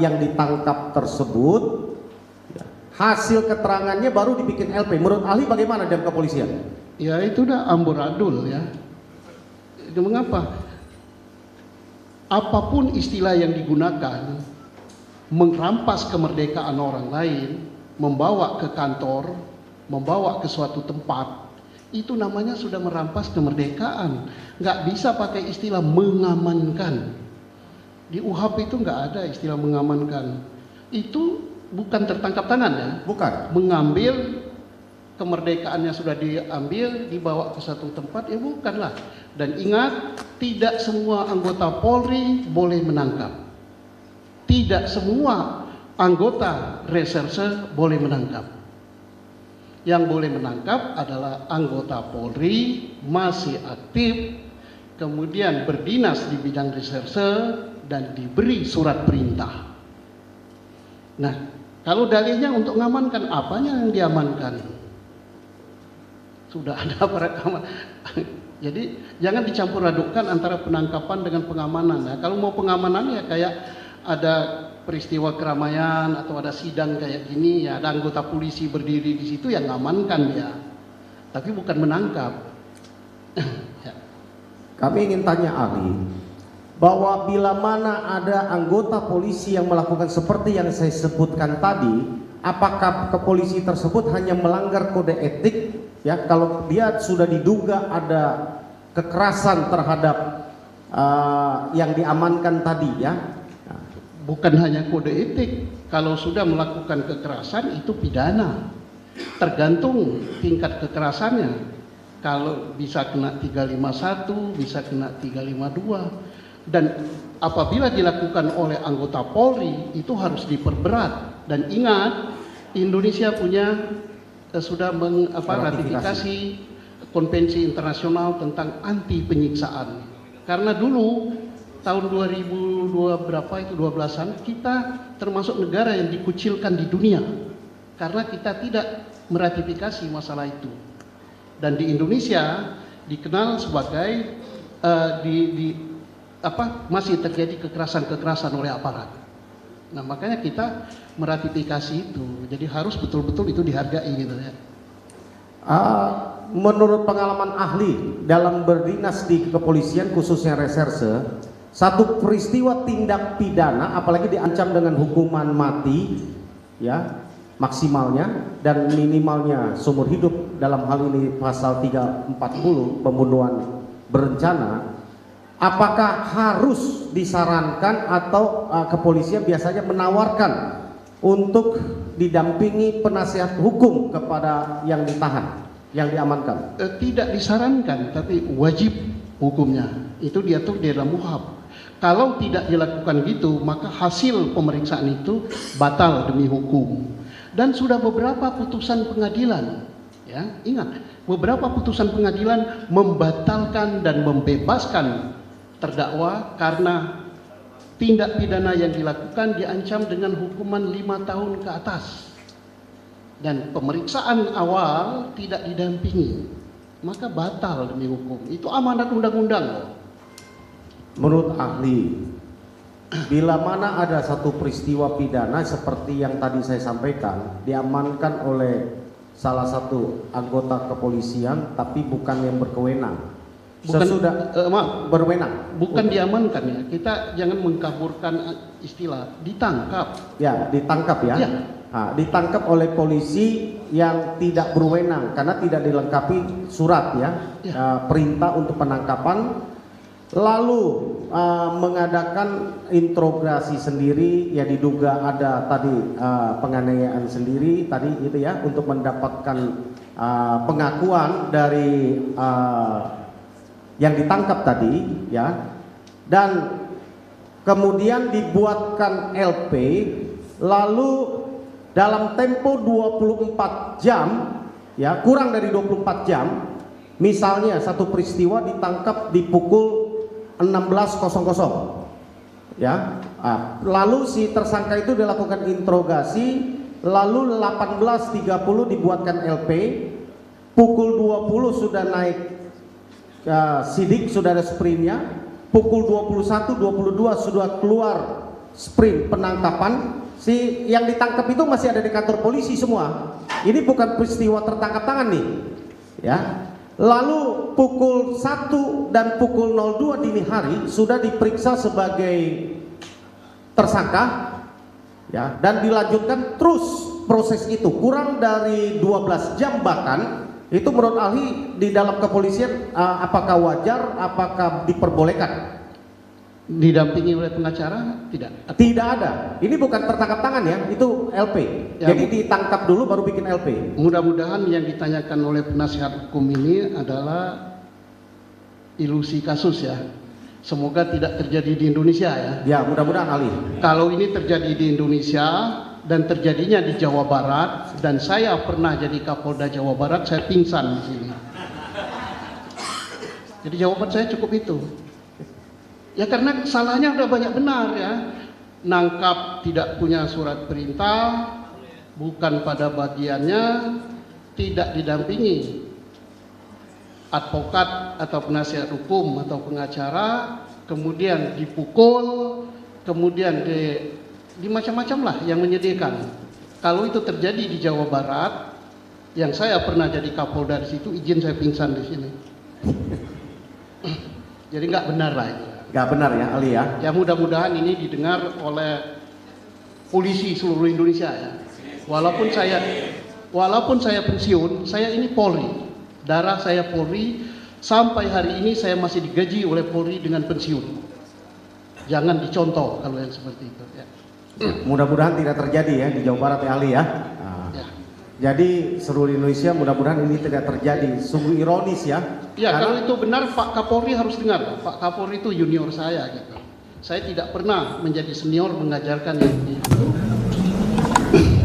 yang ditangkap tersebut, hasil keterangannya baru dibikin LP. Menurut ahli bagaimana dalam kepolisian? Ya itu udah amburadul ya. Itu mengapa? Apapun istilah yang digunakan, merampas kemerdekaan orang lain, membawa ke kantor, membawa ke suatu tempat, itu namanya sudah merampas kemerdekaan. Nggak bisa pakai istilah mengamankan. Di UHAP itu nggak ada istilah mengamankan. Itu bukan tertangkap tangan ya. Bukan. Mengambil kemerdekaannya sudah diambil, dibawa ke satu tempat, ya bukanlah. Dan ingat, tidak semua anggota Polri boleh menangkap. Tidak semua anggota reserse boleh menangkap. Yang boleh menangkap adalah anggota Polri masih aktif, kemudian berdinas di bidang reserse dan diberi surat perintah. Nah, kalau dalilnya untuk mengamankan, apanya yang diamankan? Sudah ada perekaman. Jadi jangan dicampur adukkan antara penangkapan dengan pengamanan. Nah, kalau mau pengamanan ya kayak ada peristiwa keramaian atau ada sidang kayak gini, ya ada anggota polisi berdiri di situ yang mengamankan ya, tapi bukan menangkap. Ya. Kami ingin tanya ahli, bahwa bila mana ada anggota polisi yang melakukan seperti yang saya sebutkan tadi, apakah kepolisi tersebut hanya melanggar kode etik? Ya, kalau dia sudah diduga ada kekerasan terhadap yang diamankan tadi ya. Bukan hanya kode etik, kalau sudah melakukan kekerasan itu pidana. Tergantung tingkat kekerasannya. Kalau bisa kena 351, bisa kena 352. Dan apabila dilakukan oleh anggota Polri itu harus diperberat. Dan ingat, Indonesia punya sudah ratifikasi konvensi internasional tentang anti penyiksaan. Karena dulu tahun 2002 berapa itu 12-an kita termasuk negara yang dikucilkan di dunia karena kita tidak meratifikasi masalah itu. Dan di Indonesia dikenal sebagai masih terjadi kekerasan-kekerasan oleh aparat. Nah, makanya kita meratifikasi itu. Jadi harus betul-betul itu dihargai gitu ya. Menurut pengalaman ahli dalam berdinas di kepolisian khususnya reserse, satu peristiwa tindak pidana apalagi diancam dengan hukuman mati ya, maksimalnya dan minimalnya seumur hidup, dalam hal ini pasal 340 pembunuhan berencana. Apakah harus disarankan atau kepolisian biasanya menawarkan untuk didampingi penasihat hukum kepada yang ditahan, yang diamankan? Tidak disarankan, tapi wajib hukumnya. Itu diatur di dalam UHAP. Kalau tidak dilakukan gitu, maka hasil pemeriksaan itu batal demi hukum. Dan sudah beberapa putusan pengadilan, ya ingat, beberapa putusan pengadilan membatalkan dan membebaskan terdakwa karena tindak pidana yang dilakukan diancam dengan hukuman 5 tahun ke atas dan pemeriksaan awal tidak didampingi, maka batal demi hukum. Itu amanat undang-undang loh. Menurut ahli, bila mana ada satu peristiwa pidana seperti yang tadi saya sampaikan, diamankan oleh salah satu anggota kepolisian tapi bukan yang berkewenang, berwenang, bukan diamankan ya, kita jangan mengkaburkan istilah ditangkap. Ya, ditangkap ya, ya. Nah, ditangkap oleh polisi yang tidak berwenang karena tidak dilengkapi surat ya, ya. Perintah untuk penangkapan, lalu mengadakan interogasi sendiri ya, diduga ada tadi penganiayaan sendiri tadi itu ya, untuk mendapatkan pengakuan dari yang ditangkap tadi ya, dan kemudian dibuatkan LP, lalu dalam tempo 24 jam ya, kurang dari 24 jam, misalnya satu peristiwa ditangkap di pukul 16.00 ya, lalu si tersangka itu dilakukan interogasi, lalu 18.30 dibuatkan LP, pukul 20 sudah naik sidik, sudah ada sprintnya, pukul 21, 22 sudah keluar sprint penangkapan. Si yang ditangkap itu masih ada di kantor polisi semua. Ini bukan peristiwa tertangkap tangan nih, ya. Lalu pukul 1 dan pukul 02 dini hari sudah diperiksa sebagai tersangka, ya, dan dilanjutkan terus proses itu kurang dari 12 jam bahkan. Itu menurut ahli di dalam kepolisian apakah wajar, apakah diperbolehkan? Didampingi oleh pengacara? Tidak. Tidak ada. Ini bukan tertangkap tangan ya, itu LP. Ya, jadi ditangkap dulu baru bikin LP. Mudah-mudahan yang ditanyakan oleh penasihat hukum ini adalah ilusi kasus ya. Semoga tidak terjadi di Indonesia ya. Ya, mudah-mudahan ahli. Kalau ini terjadi di Indonesia dan terjadinya di Jawa Barat, dan saya pernah jadi Kapolda Jawa Barat, saya pingsan di sini. Jadi jawaban saya cukup itu. Ya karena salahnya udah banyak benar ya. Nangkap tidak punya surat perintah, bukan pada bagiannya, tidak didampingi advokat atau penasihat hukum atau pengacara, kemudian dipukul, kemudian di macam-macam lah yang menyedihkan. Kalau itu terjadi di Jawa Barat, yang saya pernah jadi Kapolda di situ, izin saya pingsan di sini. Jadi nggak benar lah itu. Nggak benar ya ahli ya. Ya mudah-mudahan ini didengar oleh polisi seluruh Indonesia ya. Walaupun saya pensiun, saya ini Polri. Darah saya Polri, sampai hari ini saya masih digaji oleh Polri dengan pensiun. Jangan dicontoh kalau yang seperti itu ya. Mudah-mudahan tidak terjadi ya di Jawa Barat ya ahli ya. Nah, Ya. Jadi seluruh Indonesia mudah-mudahan ini tidak terjadi. Sungguh ironis ya. Ya, Karena- kalau itu benar Pak Kapolri harus dengar. Pak Kapolri itu junior saya gitu. Saya tidak pernah menjadi senior mengajarkan yang itu.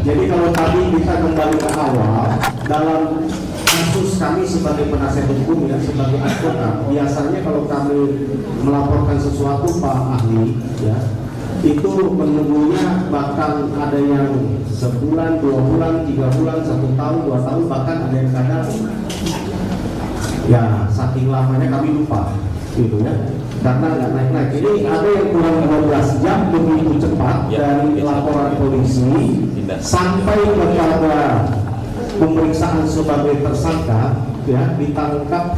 Jadi kalau tadi kita kembali ke awal, dalam kasus kami sebagai penasihat hukum ya, sebagai advokat, biasanya kalau kami melaporkan sesuatu Pak ahli ya, itu menunggunya bahkan ada yang sebulan, 2 bulan, 3 bulan, 1 tahun, 2 tahun, bahkan ada yang kadang ya saking lamanya kami lupa gitu ya, karena nggak naik-naik. Jadi ada yang kurang 12 jam begitu cepat dari laporan polisi sampai kepada pemeriksaan sebagai tersangka ya, ditangkap